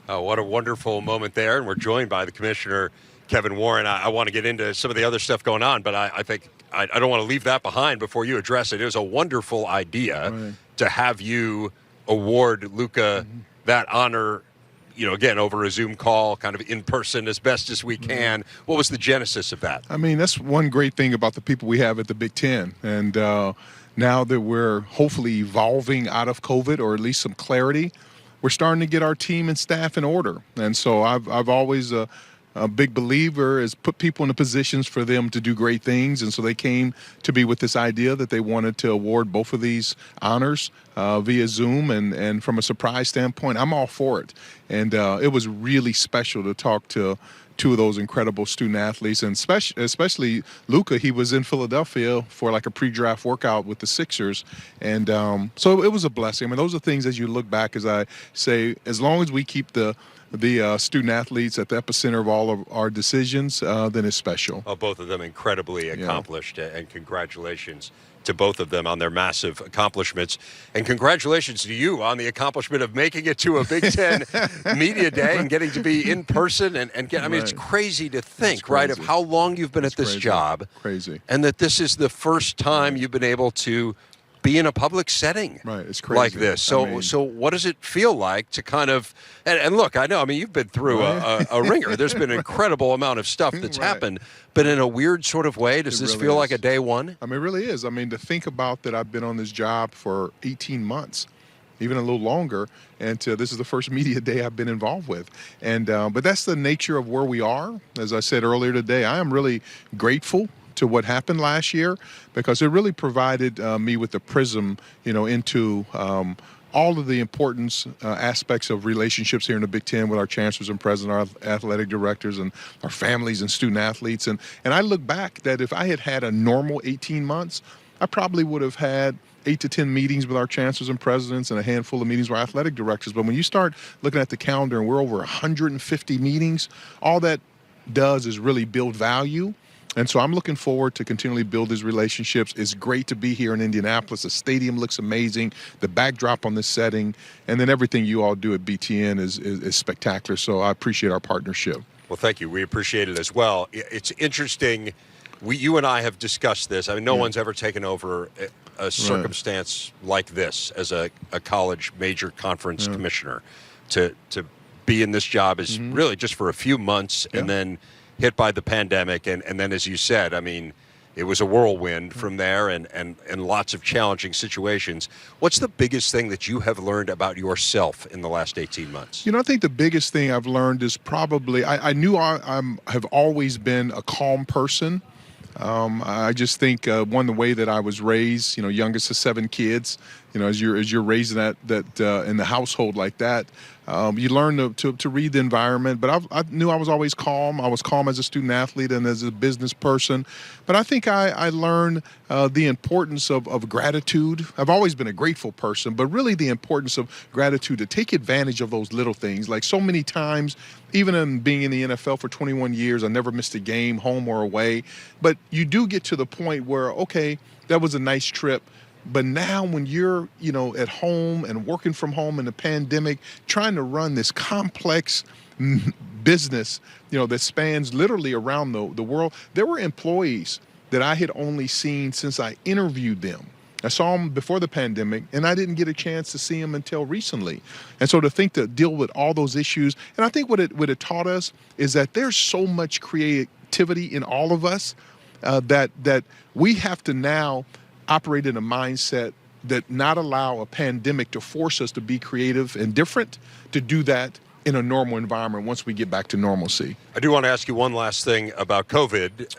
Oh, what a wonderful moment there. And we're joined by the commissioner, Kevin Warren. I want to get into some of the other stuff going on, but I think I don't want to leave that behind before you address it. It was a wonderful idea to have you award Luka that honor, again, over a Zoom call, kind of in person as best as we can. What was the genesis of that? I mean, that's one great thing about the people we have at the Big Ten. And now that we're hopefully evolving out of COVID, or at least some clarity, we're starting to get our team and staff in order. And so I've always a big believer is put people in the positions for them to do great things. And so they came to me with this idea that they wanted to award both of these honors via Zoom. And from a surprise standpoint, I'm all for it. And it was really special to talk to two of those incredible student athletes, and especially Luka. He was in Philadelphia for like a pre-draft workout with the Sixers, and so it was a blessing. I mean, those are things as you look back, as I say, as long as we keep the student athletes at the epicenter of all of our decisions, then it's special. Oh, both of them incredibly accomplished, and congratulations to both of them on their massive accomplishments. And congratulations to you on the accomplishment of making it to a Big Ten Media Day and getting to be in person. And get, I mean, it's crazy to think, right, of how long you've been at this job. Crazy. And that this is the first time you've been able to be in a public setting it's crazy. Like this. So what does it feel like to kind of, and look, I know, I mean, you've been through a ringer. There's been an incredible amount of stuff that's happened, but in a weird sort of way, does this feel like a day one? I mean, it really is. I mean, to think about that I've been on this job for 18 months, even a little longer, and this is the first media day I've been involved with. And but that's the nature of where we are. As I said earlier today, I am really grateful to what happened last year, because it really provided me with the prism, into all of the importance aspects of relationships here in the Big Ten with our chancellors and president, our athletic directors, and our families and student athletes. And I look back that if I had had a normal 18 months, I probably would have had 8 to 10 meetings with our chancellors and presidents and a handful of meetings with our athletic directors. But when you start looking at the calendar and we're over 150 meetings, all that does is really build value. And so I'm looking forward to continually build these relationships. It's great to be here in Indianapolis. The stadium looks amazing. The backdrop on this setting, and then everything you all do at BTN is spectacular. So I appreciate our partnership. Well, thank you. We appreciate it as well. It's interesting. You and I have discussed this. I mean, no one's ever taken over a circumstance like this as a college major conference commissioner. To be in this job is really just for a few months and then hit by the pandemic, and then, as you said, I mean, it was a whirlwind from there, and lots of challenging situations. What's the biggest thing that you have learned about yourself in the last 18 months? I think the biggest thing I've learned is probably, I knew I have always been a calm person. I just think the way that I was raised, youngest of 7 kids, as you're raising that in the household like that, you learn to read the environment. But I knew I was always calm. I was calm as a student athlete and as a business person. But I think I learned the importance of gratitude. I've always been a grateful person, but really the importance of gratitude, to take advantage of those little things. Like so many times, even in being in the NFL for 21 years, I never missed a game, home or away. But you do get to the point where, okay, that was a nice trip. But now when you're, at home and working from home in the pandemic, trying to run this complex business, that spans literally around the world, there were employees that I had only seen since I interviewed them. I saw them before the pandemic, and I didn't get a chance to see them until recently. And so to deal with all those issues, and I think what it taught us is that there's so much creativity in all of us that we have to now operate in a mindset that not allow a pandemic to force us to be creative and different, to do that in a normal environment once we get back to normalcy. I do want to ask you one last thing about COVID.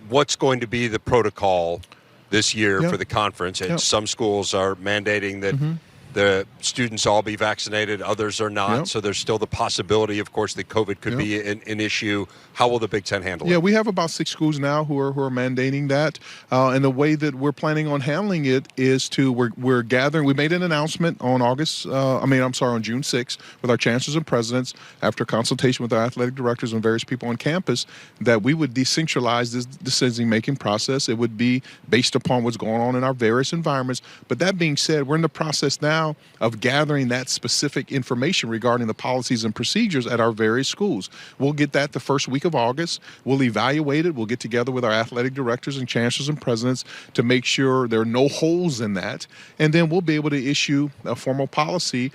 What's going to be the protocol this year for the conference? And some schools are mandating that the students all be vaccinated, others are not. So there's still the possibility, of course, that COVID could be an issue. How will the Big Ten handle it? Yeah, we have about 6 schools now who are mandating that. And the way that we're planning on handling it is we're gathering. We made an announcement on on June 6th with our chancellors and presidents, after consultation with our athletic directors and various people on campus, that we would decentralize this decision-making process. It would be based upon what's going on in our various environments. But that being said, we're in the process now now of gathering that specific information regarding the policies and procedures at our various schools. We'll get that the first week of August. We'll evaluate it. We'll get together with our athletic directors and chancellors and presidents to make sure there are no holes in that. And then we'll be able to issue a formal policy,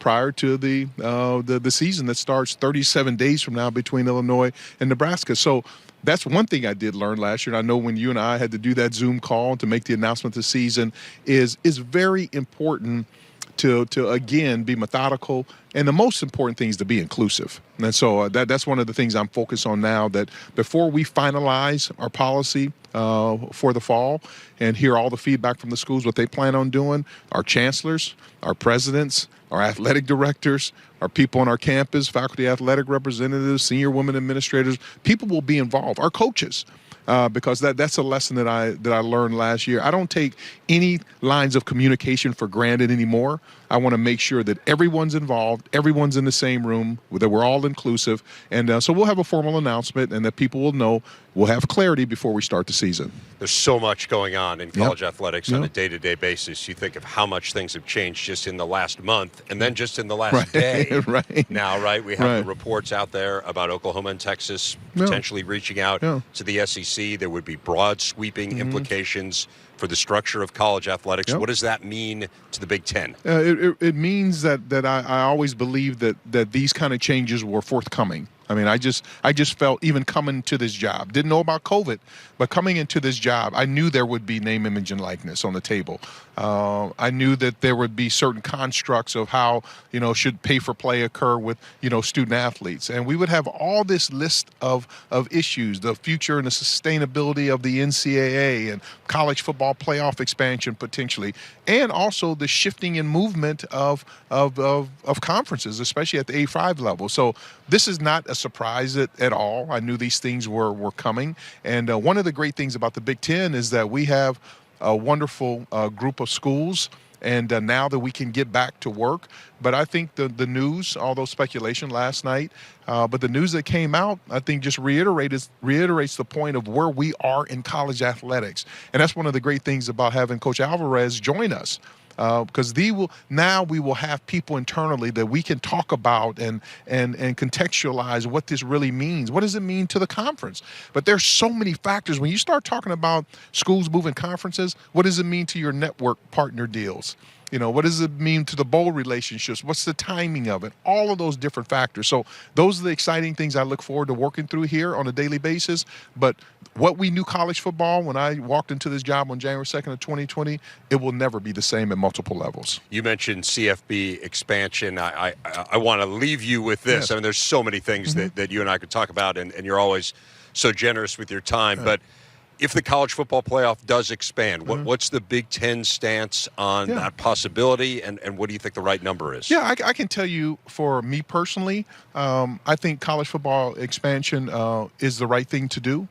prior to the season that starts 37 days from now between Illinois and Nebraska. So that's one thing I did learn last year, and I know when you and I had to do that Zoom call to make the announcement this season is very important to again be methodical, and the most important thing is to be inclusive. And so that's one of the things I'm focused on now, that before we finalize our policy for the fall and hear all the feedback from the schools, what they plan on doing, our chancellors, our presidents, our athletic directors, our people on our campus, faculty athletic representatives, senior women administrators, people will be involved, our coaches. Because that's a lesson that I learned last year. I don't take any lines of communication for granted anymore. I want to make sure that everyone's involved, everyone's in the same room, that we're all inclusive. And so we'll have a formal announcement, and that people will know. We'll have clarity before we start the season. There's so much going on in college athletics on a day-to-day basis. You think of how much things have changed just in the last month, and then just in the last day. Now, we have the reports out there about Oklahoma and Texas potentially reaching out to the SEC. There would be broad, sweeping implications for the structure of college athletics. What does that mean to the Big Ten? It means that I always believed that these kind of changes were forthcoming. I mean, I just felt, even coming to this job, didn't know about COVID, but coming into this job, I knew there would be name, image, and likeness on the table. I knew that there would be certain constructs of how, should pay for play occur with, student athletes. And we would have all this list of issues, the future and the sustainability of the NCAA and college football playoff expansion potentially, and also the shifting and movement of conferences, especially at the A5 level. So this is not a surprise at all. I knew these things were coming. And one of the great things about the Big Ten is that we have a wonderful group of schools, and now that we can get back to work. But I think the news, although speculation last night, but the news that came out, I think just reiterates the point of where we are in college athletics. And that's one of the great things about having Coach Alvarez join us. Because we will have people internally that we can talk about and contextualize what this really means. What does it mean to the conference? But there's so many factors. When you start talking about schools moving conferences, what does it mean to your network partner deals? What does it mean to the bowl relationships? What's the timing of it? All of those different factors. So those are the exciting things I look forward to working through here on a daily basis. But what we knew college football when I walked into this job on January 2nd of 2020, it will never be the same at multiple levels. You mentioned CFP expansion. I want to leave you with this. Yes. I mean, there's so many things that you and I could talk about, and you're always so generous with your time. But if the college football playoff does expand, what's the Big Ten stance on that possibility, and what do you think the right number is? Yeah, I can tell you, for me personally, I think college football expansion is the right thing to do.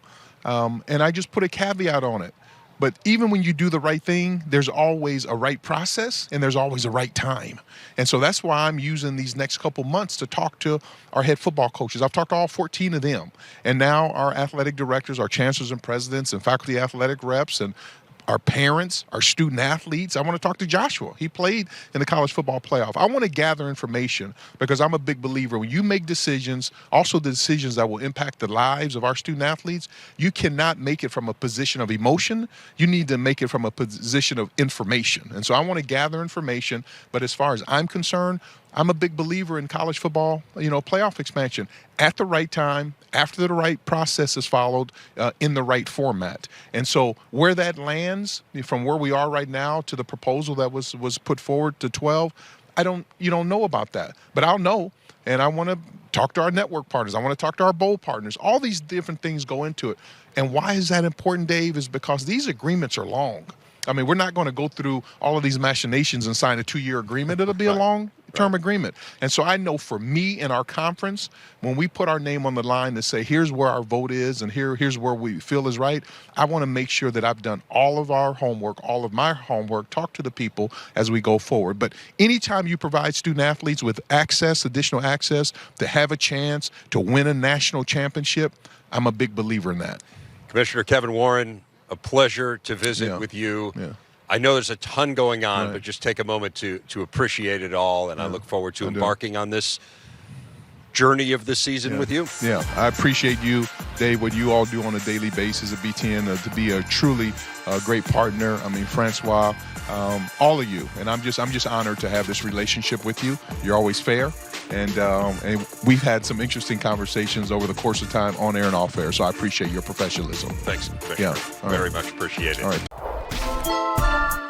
And I just put a caveat on it. But even when you do the right thing, there's always a right process and there's always a right time. And so that's why I'm using these next couple months to talk to our head football coaches. I've talked to all 14 of them. And now our athletic directors, our chancellors and presidents and faculty athletic reps and our parents, our student athletes. I want to talk to Joshua. He played in the college football playoff. I want to gather information because I'm a big believer. When you make decisions, also the decisions that will impact the lives of our student athletes, you cannot make it from a position of emotion. You need to make it from a position of information. And so I want to gather information. But as far as I'm concerned, I'm a big believer in college football, playoff expansion at the right time, after the right process is followed, in the right format. And so where that lands, from where we are right now to the proposal that was put forward to 12, you don't know about that. But I'll know, and I want to talk to our network partners. I want to talk to our bowl partners. All these different things go into it. And why is that important, Dave? Is because these agreements are long. I mean, we're not going to go through all of these machinations and sign a 2-year agreement. It'll be a long-term agreement. And so I know for me and our conference, when we put our name on the line to say, here's where our vote is and here's where we feel is right, I want to make sure that I've done all of our homework, all of my homework, talk to the people as we go forward. But anytime you provide student athletes with access, additional access, to have a chance to win a national championship, I'm a big believer in that. Commissioner Kevin Warren, a pleasure to visit with you. I know there's a ton going on, Right. but just take a moment to appreciate it all, and I look forward to embarking on this journey of the season with you. Yeah, I appreciate you, Dave, what you all do on a daily basis at BTN, to be a truly great partner. I mean, Francois, all of you, and I'm just honored to have this relationship with you. You're always fair, and we've had some interesting conversations over the course of time, on air and off air. So I appreciate your professionalism. Thanks, Commissioner. Yeah, Very much appreciated. All right.